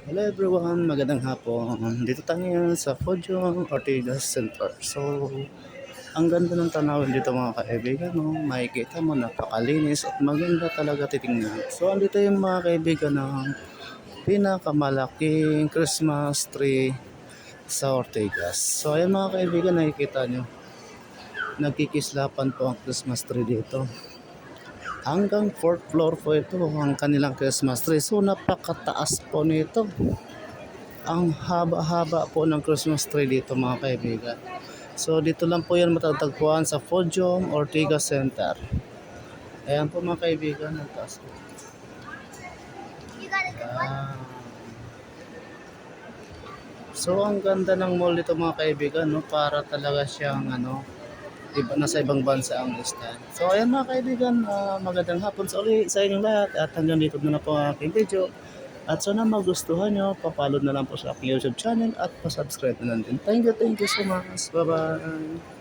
Hello everyone, magandang hapon. Dito tayo ngayon sa Podium Ortigas Center. So, ang ganda ng tanawin dito mga kaibigan, no? Makikita mo napakalinis at maganda talaga titingnan. So, andito yung mga kaibigan ng pinakamalaking Christmas tree sa Ortigas. So, ayan mga kaibigan, nakikita nyo. Nagkikislapan po ang Christmas tree dito. Hanggang 4th floor po ito ang kanilang Christmas tree. So, napakataas po nito. Ang haba-haba po ng Christmas tree dito mga kaibigan. So dito lang po yan matatagpuan sa Podium Ortigas Center. Ayan po mga kaibigan, ang taas po. Ayan. So ang ganda ng mall dito mga kaibigan, no? Para talaga siyang nasa ibang bansa ang stand. So ayan mga kaibigan, magandang hapon sa uli sa inyong lahat at hanggang dito na po ang aking video. At sana magustuhan nyo, papalo na lang po sa aking YouTube channel at pasubscribe na lang din. Thank you so much. Bye-bye.